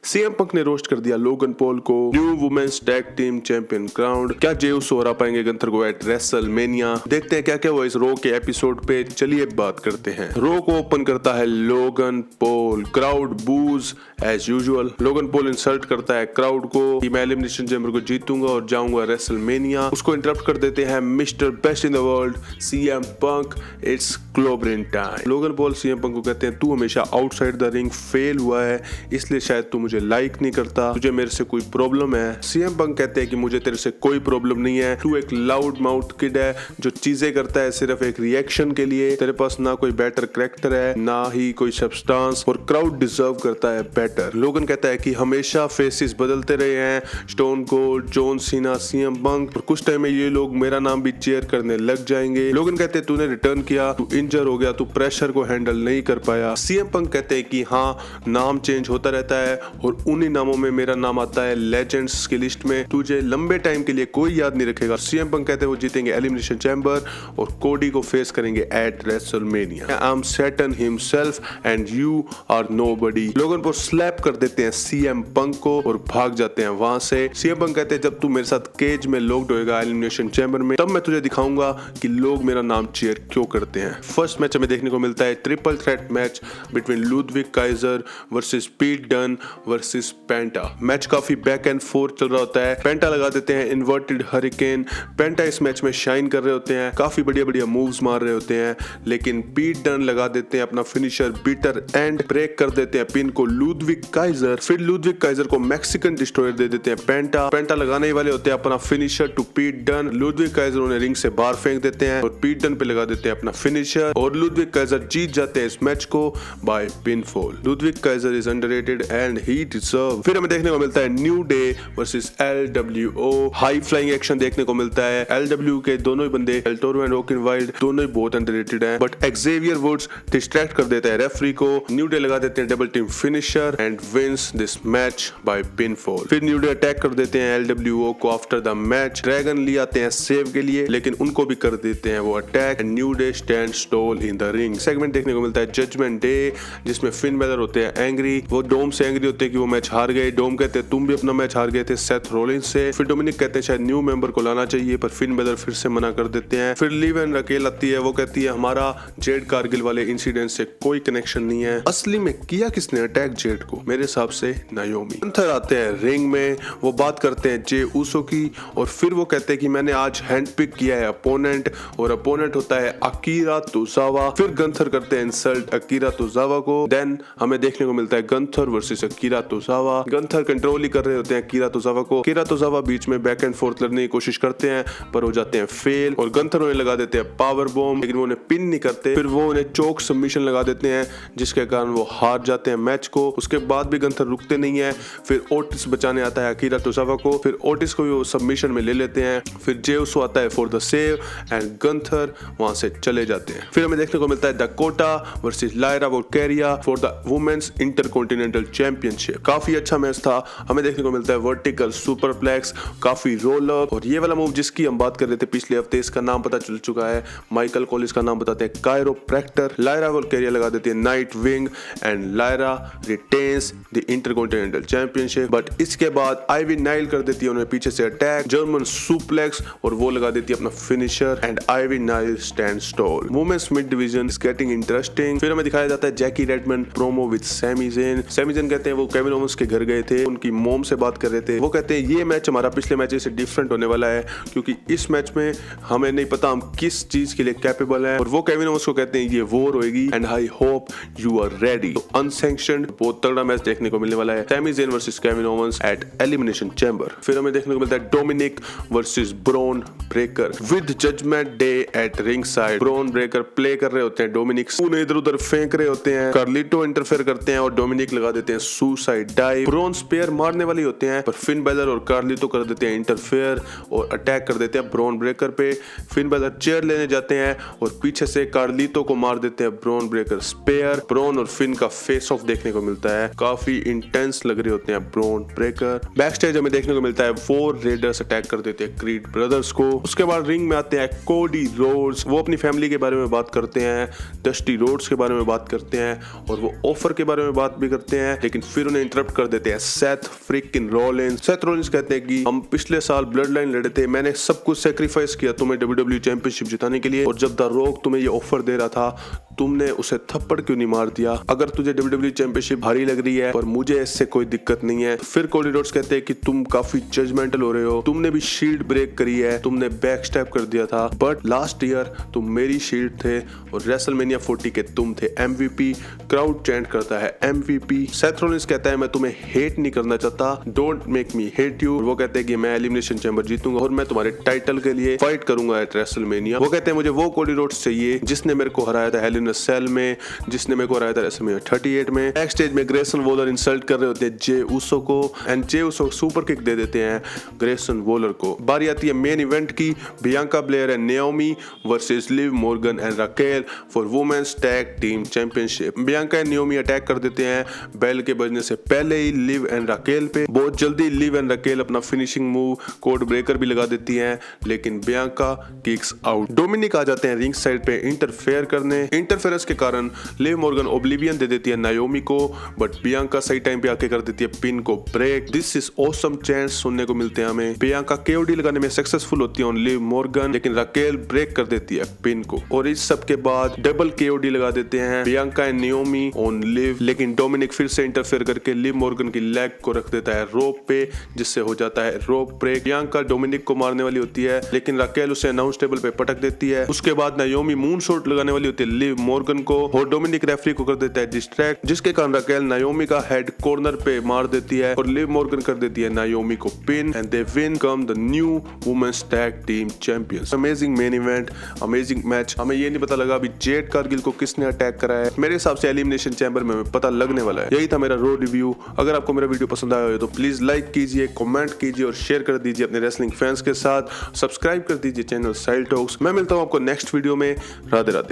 CM Punk ने roast कर दिया लोगन पॉल को। New women's tag team champion crowned. क्या जे उसो हरा पाएंगे गंथर को एट रेसलमेनिया? देखते हैं क्या क्या हुआ इस रो के एपिसोड पे। चलिए बात करते हैं। रो को ओपन करता है Logan Paul. Crowd boos as usual. Logan Paul insult करता है क्राउड को कि मैं एलिमिनेशन चैम्बर को जीतूंगा और जाऊंगा रेसलमेनिया। उसको इंटरप्ट कर देते हैं mister best in the world CM Punk. It's clobbering time. Logan Paul CM Punk को कहते हैं तू हमेशा आउटसाइड द रिंग फेल हुआ है, इसलिए शायद तू मुझे लाइक नहीं करता, तुझे मेरे से कोई प्रॉब्लम है। सीएम पंक कहते हैं कि मुझे तेरे से कोई प्रॉब्लम नहीं है, तू एक लाउड माउथ किड है जो चीजें करता है सिर्फ एक रिएक्शन के लिए। तेरे पास ना कोई बेटर कैरेक्टर है ना ही कोई सब्सटेंस, और क्राउड डिजर्व करता है बेटर। लोगन कहता है कि हमेशा फेसेस बदलते रहे हैं, stone cold, John Cena, CM Punk, और कुछ टाइम में ये लोग मेरा नाम भी चेयर करने लग जाएंगे। लोगन कहते हैं तूने रिटर्न किया, तू इंजर हो गया, तू प्रेशर को हैंडल नहीं कर पाया। सीएम पंक कहते हैं कि हाँ, नाम चेंज होता रहता है और उन्हीं नामों में मेरा नाम आता है लेजेंड्स की लिस्ट में, तुझे लंबे टाइम के लिए कोई याद नहीं रखेगा। सीएम पंक कहते हैं वो जीतेंगे एलिमिनेशन चैम्बर और कोडी को फेस करेंगे at WrestleMania. I am Saturn himself and you are nobody. Logan पर स्लैप कर देते हैं सीएम पंक को और भाग जाते हैं वहां से। सीएम पंक कहते हैं जब तू मेरे साथ केज में लॉक्ड होएगा एलिमिनेशन चैम्बर में, तब मैं तुझे दिखाऊंगा कि लोग मेरा नाम चीयर क्यों करते हैं। फर्स्ट मैच हमें देखने को मिलता है triple threat match between Ludwig Kaizer versus पीट डन वर्सेस पेंटा। मैच काफी बैक एंड फोर्थ चल रहा होता है। पेंटा लगा देते हैं इन्वर्टेड हरिकेन। पेंटा इस मैच में शाइन कर रहे होते हैं, काफी बढ़िया बढ़िया मूव्स मार रहे होते हैं, लेकिन पीट डन लगा देते हैं अपना फिनिशर बिटर एंड ब्रेक कर देते हैं पिन को लुडविग काइजर। फिर लुडविग काइजर को मैक्सिकन डिस्ट्रॉयर दे देते हैं पेंटा। पेंटा लगाने ही वाले होते हैं अपना फिनिशर टू पीट डन। लुडविग काइजर उन्हें रिंग से बाहर फेंक देते हैं और पीट डन पे लगा देते हैं अपना फिनिशर, और लुडविग काइजर जीत जाते हैं इस मैच को by pinfall. Ludwig Kaiser is underrated and he deserve. फिर हमें देखने को मिलता है New Day versus LWO. High flying action देखने को मिलता है। एलडब्ल्यू के दोनों ही बंदे El Toro and Joaquin Wilde दोनों ही बहुत अंडररेटेड हैं, बट एक्सेवियर वुड्स डिस्ट्रैक्ट कर देता है रेफरी को। न्यू डे लगा देते हैं double team finisher and wins this match by pinfall. फिर न्यू डे अटैक कर देते हैं एलडब्ल्यूओ को आफ्टर द मैच। ड्रैगन ले आते हैं सेव के लिए, लेकिन उनको भी कर देते हैं वो attack and New Day stands tall in the ring. Segment देखने को मिलता है जजमेंट डे, जिसमें फिन बैलर होते हैं एंग्री। वो डोम से एंग्री होते हैं कि वो मैच हार गए। डोम कहते हैं तुम भी अपना मैच हार गए थे सेथ रोलिंस से। फिर डोमिनिक कहते हैं शायद न्यू मेंबर को लाना चाहिए, पर फिन बैलर फिर से मना कर देते हैं। फिर लिव एंड रकेल आती है, वो कहती है हमारा जेड कारगिल वाले इंसिडेंट से कोई कनेक्शन नहीं है। असली में किया किसने अटैक जेड को? मेरे हिसाब से नायोमी। गंथर आते हैं रिंग में, वो बात करते हैं जे उसो की, और फिर वो कहते हैं कि मैंने आज हैंड पिक किया है अपोनेंट, और अपोनेंट होता है अकीरा तोजावा। फिर गंथर करते हैं इंसल्ट अकीरा तोजावा को। देन हमें देखने को मिलता है Gunther versus Akira Tozawa. Gunther control ही कर रहे होते हैं अकीरा तोजावा को। अकीरा तोजावा बीच में बैक एंड फोर्थ लड़ने की कोशिश करते हैं, पर हो जाते हैं फेल, और गंथर उन्हें लगा देते हैं पावर बॉम्ब, लेकिन वो उन्हें पिन नहीं करते। फिर वो उन्हें चोक सबमिशन लगा देते हैं, जिसके कारण वो हार जाते हैं मैच को। उसके बाद भी गंथर रुकते नहीं है। फिर ओटिस बचाने आता है अकीरा तोजावा को। फिर ओटिस को भी वो सबमिशन में ले लेते हैं। फिर जे उसो आता है for the save and Gunther वहां से चले जाते हैं। फिर हमें देखने को मिलता है Dakota versus Lyra Valkyria for the women's intercontinental championship. काफी अच्छा मैच था। हमें देखने को मिलता है वर्टिकल सुपरप्लेक्स, काफी रोल अप, और ये वाला मूव जिसकी हम बात कर रहे थे पिछले हफ्ते, इसका नाम पता चल चुका है। माइकल कॉलिस का नाम बताते हैं कायरोप्रैक्टर। लायरा वोल्केरिया लगा देती है night wing and Lyra retains the intercontinental championship. But इसके बाद आईवी नाइल कर देती है उन्हें पीछे से अटैक, जर्मन सुप्लेक्स, और वो लगा देती है अपना finisher and Ivy Nile stands tall. Women's mid division is getting interesting. फिर हमें दिखाया जाता है Jackie Redmond promo with Sami Zayn. Sami Zayn कहते हैं वो केविन ओवेंस के घर गए थे, उनकी मॉम से बात कर रहे थे। वो कहते हैं ये मैच हमारा पिछले मैच से डिफरेंट होने वाला है, क्योंकि इस मैच में हमें नहीं पता हम किस चीज के लिए कैपेबल हैं, और वो केविन ओवेंस को कहते हैं ये वॉर होएगी and I hope you are ready. तो अनसैंक्शनड बहुत तगड़ा मैच देखने को मिलने वाला है, Sami Zayn versus Kevin Owens at Elimination Chamber. फिर हमें देखने को मिलता है Dominik versus Bron Breakker with Judgment Day at ring side. Bron Breakker play कर रहे होते हैं, डोमिनिक उन्हें इधर उधर फेंक रहे होते हैं, कार्लिटो इंटरफेयर करते हैं और डोमिनिक लगा देते हैं सुसाइड डाइव। ब्रॉन स्पेयर मारने वाले होते हैं, पर फिन बैलर और कार्लिटो कर देते हैं इंटरफेयर और अटैक कर देते हैं ब्रॉन ब्रेकर पे। फिन बैलर चेयर लेने जाते हैं और पीछे से कार्लिटो को मार देते हैं ब्रॉन ब्रेकर स्पेयर। ब्रॉन और फिन का फेस ऑफ देखने को मिलता है, काफी इंटेंस लग रहे होते हैं ब्रॉन ब्रेकर। बैक स्टेज हमें देखने को मिलता है 4 रेडर्स अटैक कर देते हैं क्रीड ब्रदर्स को। उसके बाद रिंग में आते हैं कोडी रोड्स, वो अपनी फैमिली के बारे में बात करते हैं, डस्टी रोड्स के बारे में बात करते हैं, और वो ऑफर के बारे में बात भी करते हैं, लेकिन फिर उन्हें उन्हें इंटरप्ट कर देते हैं Seth freaking Rollins. Seth Rollins कहते हैं कि हम पिछले साल ब्लड लाइन लड़े थे, मैंने सब कुछ सेक्रीफाइस किया तुम्हें WWE चैंपियनशिप जिताने के लिए, और जब द रॉक तुम्हें ये ऑफर दे रहा था तुमने उसे थप्पड़ क्यों नहीं मार दिया। अगर तुझे WWE चैंपियनशिप भारी लग रही है पर मुझे इससे कोई दिक्कत नहीं है। फिर कोडी रोड्स कहते हैं कि तुम काफी जजमेंटल हो रहे हो, तुमने भी शील्ड ब्रेक करी है, तुमने बैक स्टेप कर दिया था, बट लास्ट ईयर तुम मेरी शील्ड थे और रेसलमेनिया 40 के तुम थे MVP। क्राउड चैंट करता है MVP। सेथ रॉलिंस कहता है मैं तुम्हें हेट नहीं करना चाहता, don't make me hate you. वो कहते हैं कि मैं एलिमिनेशन चैम्बर जीतूंगा और मैं तुम्हारे टाइटल के लिए फाइट करूंगा एट रेसलमेनिया। वो कहते हैं मुझे वो कोडी रोड्स चाहिए जिसने मेरे को हराया था हेल इन अ सेल में, जिसने मेरे को हराया था रेसलमेनिया 38 में। बैक स्टेज में ग्रेसन वॉलर इंसल्ट कर रहे होते हैं जे उसो को and Jey Uso super kick दे देते हैं ग्रेसन वॉलर को। बारी आती है मेन इवेंट की, Bianca Belair and Naomi versus Liv Morgan and Raquel for women's tag team championship. Bianca and Naomi attack कर देते हैं बेल के बजने से पहले ही लिव एंड राकेल पे। बहुत जल्दी लिव एंड राकेल अपना फिनिशिंग मूव कोड ब्रेकर भी लगा देती हैं, लेकिन बियांका किक्स आउट। डोमिनिक आ जाते हैं रिंग साइड पे इंटरफेयर करने। इंटरफेरेंस के कारण लिव मॉर्गन ओब्लिवियन दे देती है नाओमी को, बट बियांका सही टाइम पे आके कर देती है पिन को break. This is awesome chants सुनने को मिलते हैं हमें। बियांका केओडी लगाने में सक्सेसफुल होती है ऑन लिव मॉर्गन, लेकिन राकेल ब्रेक कर देती है पिन को, और इस सब के बाद डबल केओडी लगा देते हैं Bianca and Naomi on live, लेकिन डोमिनिक फिर से इंटरफेयर करके लिव मॉर्गन की लेग को रख देता है रोप पे, जिससे हो जाता है रोप ब्रेक। बियांका डोमिनिक को मारने वाली होती है, लेकिन राकेल उसे अनाउंस टेबल पे पटक देती है। उसके बाद नाओमी मून शॉट लगाने वाली होती है लिव मॉर्गन को, और डोमिनिक रेफरी को कर देता है डिस्ट्रैक्ट, जिसके कारण राकेल नाओमी का हेड कॉर्नर पे मार देती है और लिव मॉर्गन कर देती है नाओमी को pin and they win come the new women's tag team champions. Amazing main event, amazing match. हमें ये नहीं पता लगा अभी जेड कारगिल को किसने अटैक करा है। मेरे हिसाब से एलिमिनेशन चैम्बर में पता लगने वाला है। यही था मेरा रो रिव्यू। अगर आपको मेरा वीडियो पसंद आया हो तो प्लीज लाइक कीजिए, कमेंट कीजिए और शेयर कर दीजिए अपने रेसलिंग फैंस के साथ। सब्सक्राइब कर दीजिए चैनल साइल टॉक्स। मैं मिलता हूँ आपको नेक्स्ट वीडियो में। राधे राधे।